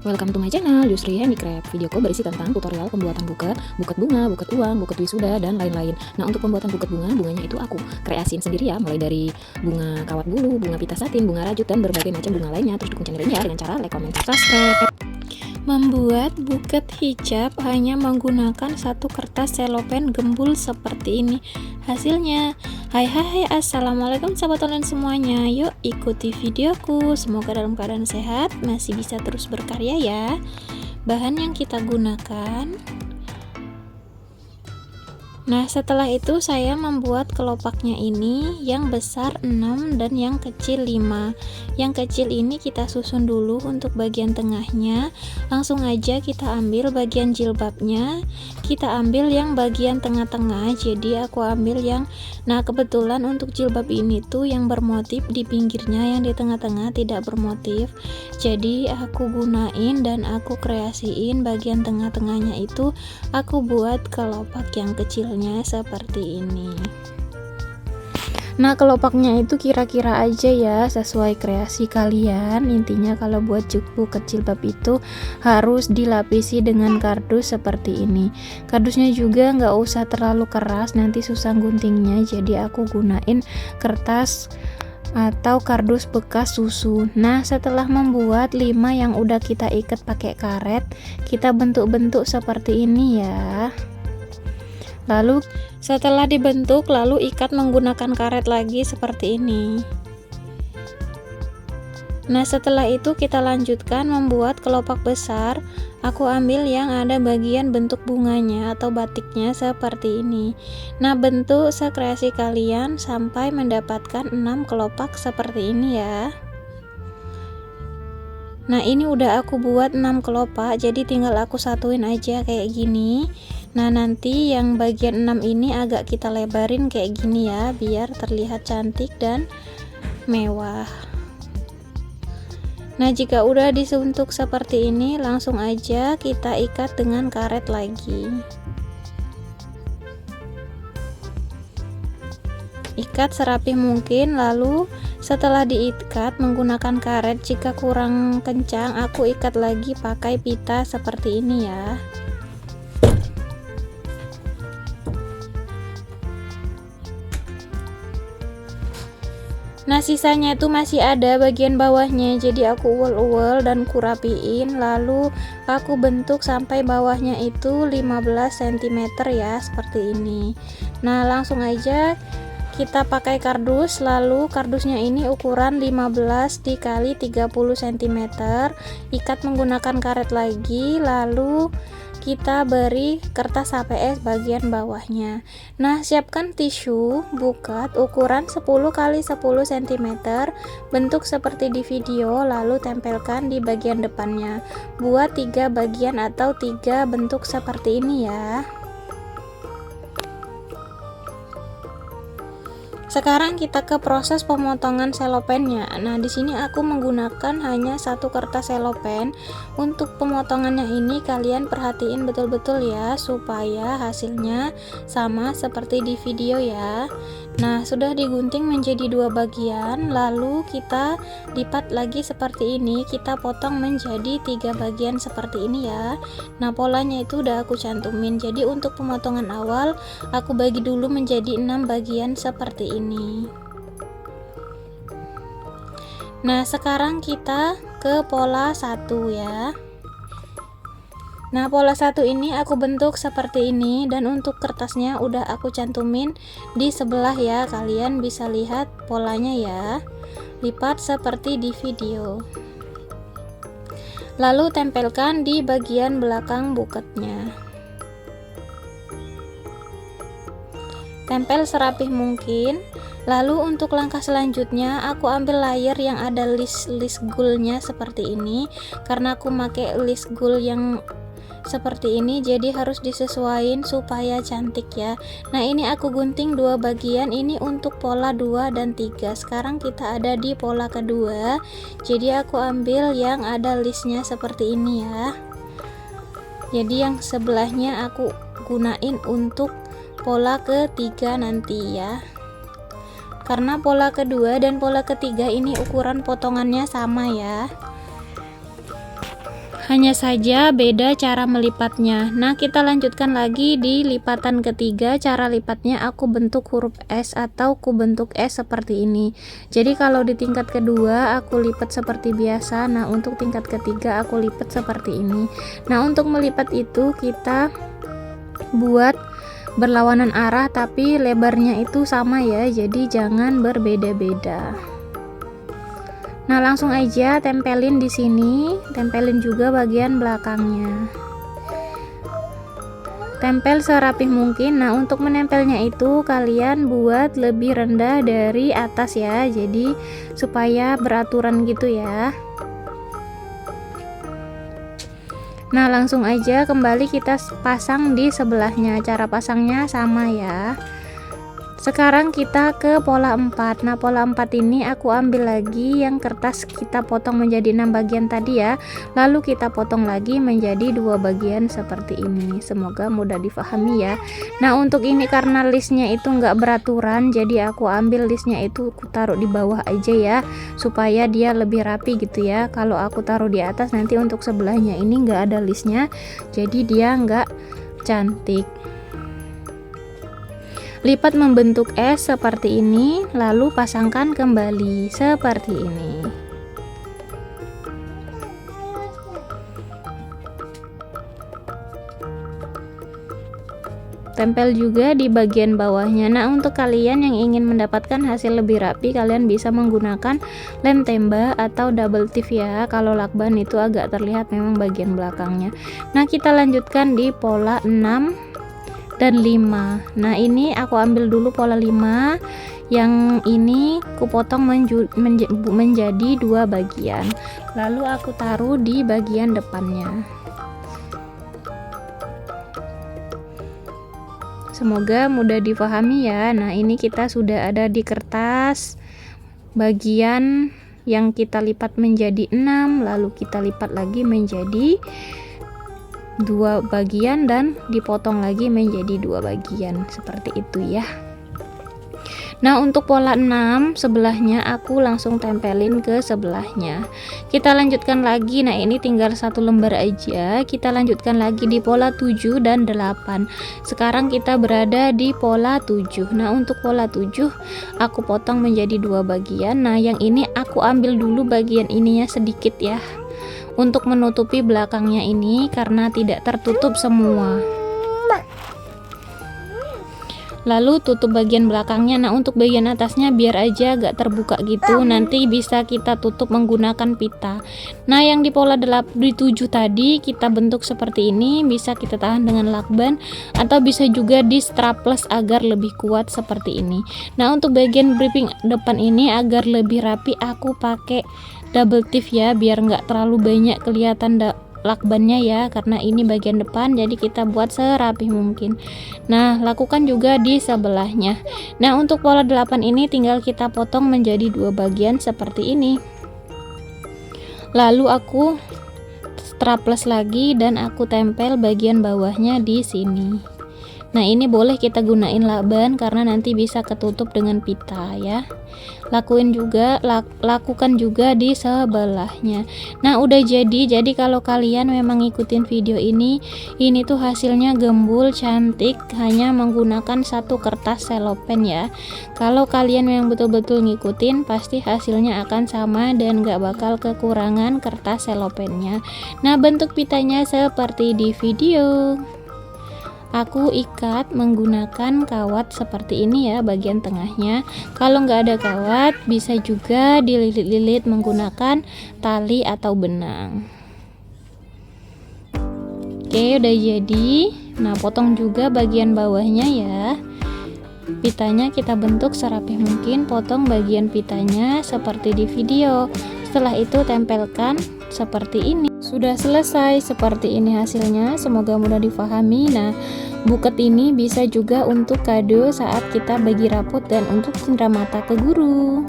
Welcome to my channel, Yusri Handicraft. Videoku berisi tentang tutorial pembuatan buket bunga, buket uang, buket wisuda, dan lain-lain. Nah, untuk pembuatan buket bunga, bunganya itu aku kreasiin sendiri ya, mulai dari bunga kawat bulu, bunga pita satin, bunga rajut, dan berbagai macam bunga lainnya. Terus dukung channel ini ya dengan cara like, comment, subscribe. Membuat buket hijab hanya menggunakan satu kertas selopen gembul seperti ini. Hasilnya, hai assalamualaikum sahabat online semuanya. Yuk ikuti videoku, semoga dalam keadaan sehat, masih bisa terus berkarya ya. Bahan yang kita gunakan, nah setelah itu saya membuat kelopaknya ini, yang besar 6 dan yang kecil 5. Yang kecil ini kita susun dulu untuk bagian tengahnya. Langsung aja kita ambil bagian jilbabnya, kita ambil yang bagian tengah-tengah. Jadi aku ambil yang, nah kebetulan untuk jilbab ini tuh yang bermotif di pinggirnya, yang di tengah-tengah tidak bermotif. Jadi aku gunain dan aku kreasiin bagian tengah-tengahnya itu aku buat kelopak yang kecil seperti ini. Nah, kelopaknya itu kira-kira aja ya, sesuai kreasi kalian. Intinya kalau buat buket jilbab itu harus dilapisi dengan kardus seperti ini. Kardusnya juga nggak usah terlalu keras, nanti susah guntingnya. Jadi aku gunain kertas atau kardus bekas susu. Nah, setelah membuat 5 yang udah kita ikat pakai karet, kita bentuk-bentuk seperti ini ya. Lalu setelah dibentuk, lalu ikat menggunakan karet lagi seperti ini. Nah, setelah itu kita lanjutkan membuat kelopak besar. Aku ambil yang ada bagian bentuk bunganya atau batiknya seperti ini. Nah, bentuk sekreasi kalian sampai mendapatkan 6 kelopak seperti ini ya. Nah, ini udah aku buat 6 kelopak, jadi tinggal aku satuin aja kayak gini. Nah, nanti yang bagian 6 ini agak kita lebarin kayak gini ya, biar terlihat cantik dan mewah. Nah, jika udah disuntuk seperti ini, langsung aja kita ikat dengan karet lagi. Ikat serapih mungkin, lalu setelah diikat menggunakan karet, jika kurang kencang aku ikat lagi pakai pita seperti ini ya. Nah, sisanya itu masih ada bagian bawahnya, jadi aku uwel-uwel dan kurapiin, lalu aku bentuk sampai bawahnya itu 15 cm ya, seperti ini. Nah, langsung aja kita pakai kardus, lalu kardusnya ini ukuran 15 dikali 30 cm, ikat menggunakan karet lagi, lalu kita beri kertas HPS bagian bawahnya. Nah, siapkan tisu buket ukuran 10 kali 10 cm, bentuk seperti di video, lalu tempelkan di bagian depannya. Buat 3 bagian atau 3 bentuk seperti ini ya. Sekarang kita ke proses pemotongan selopennya. Nah, di sini aku menggunakan hanya satu kertas selopen. Untuk pemotongannya ini kalian perhatiin betul-betul ya, supaya hasilnya sama seperti di video ya. Nah, sudah digunting menjadi 2 bagian, lalu kita lipat lagi seperti ini, kita potong menjadi 3 bagian seperti ini ya. Nah, polanya itu udah aku cantumin. Jadi untuk pemotongan awal aku bagi dulu menjadi 6 bagian seperti ini. Nah, sekarang kita ke pola 1 ya. Nah, pola 1 ini aku bentuk seperti ini, dan untuk kertasnya udah aku cantumin di sebelah ya, kalian bisa lihat polanya ya. Lipat seperti di video. Lalu tempelkan di bagian belakang buketnya. Tempel serapih mungkin. Lalu untuk langkah selanjutnya aku ambil layer yang ada list goldnya seperti ini, karena aku pakai list gold yang seperti ini, jadi harus disesuaikan supaya cantik ya. Nah, ini aku gunting 2 bagian, ini untuk pola 2 dan 3. Sekarang kita ada di pola kedua, jadi aku ambil yang ada listnya seperti ini ya. Jadi yang sebelahnya aku gunain untuk pola ketiga nanti ya, karena pola kedua dan pola ketiga ini ukuran potongannya sama ya. Hanya saja beda cara melipatnya. Nah, kita lanjutkan lagi di lipatan ketiga. Cara lipatnya aku bentuk huruf S atau ku bentuk S seperti ini. Jadi kalau di tingkat kedua aku lipat seperti biasa. Nah, untuk tingkat ketiga aku lipat seperti ini. Nah, untuk melipat itu kita buat berlawanan arah tapi lebarnya itu sama ya. Jadi jangan berbeda-beda. Nah, langsung aja tempelin di sini, tempelin juga bagian belakangnya. Tempel serapih mungkin. Nah, untuk menempelnya itu kalian buat lebih rendah dari atas ya. Jadi supaya beraturan gitu ya. Nah, langsung aja kembali kita pasang di sebelahnya. Cara pasangnya sama ya. Sekarang kita ke pola 4. Nah, pola 4 ini aku ambil lagi yang kertas kita potong menjadi 6 bagian tadi ya. Lalu kita potong lagi menjadi 2 bagian seperti ini. Semoga mudah difahami ya. Nah, untuk ini karena listnya itu enggak beraturan, jadi aku ambil listnya itu aku taruh di bawah aja ya, supaya dia lebih rapi gitu ya. Kalau aku taruh di atas nanti untuk sebelahnya ini enggak ada listnya, jadi dia enggak cantik. Lipat membentuk S seperti ini, lalu pasangkan kembali seperti ini. Tempel juga di bagian bawahnya. Nah, untuk kalian yang ingin mendapatkan hasil lebih rapi, kalian bisa menggunakan lem tembak atau double tip ya. Kalau lakban itu agak terlihat memang bagian belakangnya. Nah, kita lanjutkan di pola 6 dan 5. Nah, ini aku ambil dulu pola 5. Yang ini aku potong menjadi 2 bagian. Lalu aku taruh di bagian depannya. Semoga mudah difahami ya. Nah, ini kita sudah ada di kertas bagian yang kita lipat menjadi 6, lalu kita lipat lagi menjadi 2 bagian dan dipotong lagi menjadi 2 bagian seperti itu ya. Nah, untuk pola 6 sebelahnya aku langsung tempelin ke sebelahnya. Kita lanjutkan lagi. Nah, ini tinggal 1 lembar aja. Kita lanjutkan lagi di pola 7 dan 8. Sekarang kita berada di pola 7. Nah, untuk pola 7 aku potong menjadi 2 bagian. Nah, yang ini aku ambil dulu bagian ininya sedikit ya, untuk menutupi belakangnya ini karena tidak tertutup semua. Lalu tutup bagian belakangnya. Nah, untuk bagian atasnya biar aja agak terbuka gitu, nanti bisa kita tutup menggunakan pita. Nah, yang di pola 7 tadi kita bentuk seperti ini, bisa kita tahan dengan lakban atau bisa juga di strapless agar lebih kuat seperti ini. Nah, untuk bagian briefing depan ini agar lebih rapi aku pakai double tip ya, biar nggak terlalu banyak kelihatan lakbannya ya, karena ini bagian depan jadi kita buat serapih mungkin. Nah, lakukan juga di sebelahnya. Nah, untuk pola 8 ini tinggal kita potong menjadi 2 bagian seperti ini. Lalu aku strapless lagi dan aku tempel bagian bawahnya di sini. Nah, ini boleh kita gunain lakban karena nanti bisa ketutup dengan pita ya. Lakukan juga di sebelahnya. Nah, udah jadi kalau kalian memang ngikutin video ini tuh hasilnya gembul cantik hanya menggunakan 1 kertas selopen ya. Kalau kalian yang betul-betul ngikutin pasti hasilnya akan sama dan gak bakal kekurangan kertas selopennya. Nah, bentuk pitanya seperti di video. Aku ikat menggunakan kawat seperti ini ya bagian tengahnya. Kalau nggak ada kawat bisa juga dililit-lilit menggunakan tali atau benang. Oke, udah jadi. Nah, potong juga bagian bawahnya ya. Pitanya kita bentuk serapih mungkin, potong bagian pitanya seperti di video. Setelah itu tempelkan seperti ini. Sudah selesai seperti ini hasilnya, semoga mudah difahami. Nah, buket ini bisa juga untuk kado saat kita bagi rapot dan untuk cendera mata ke guru.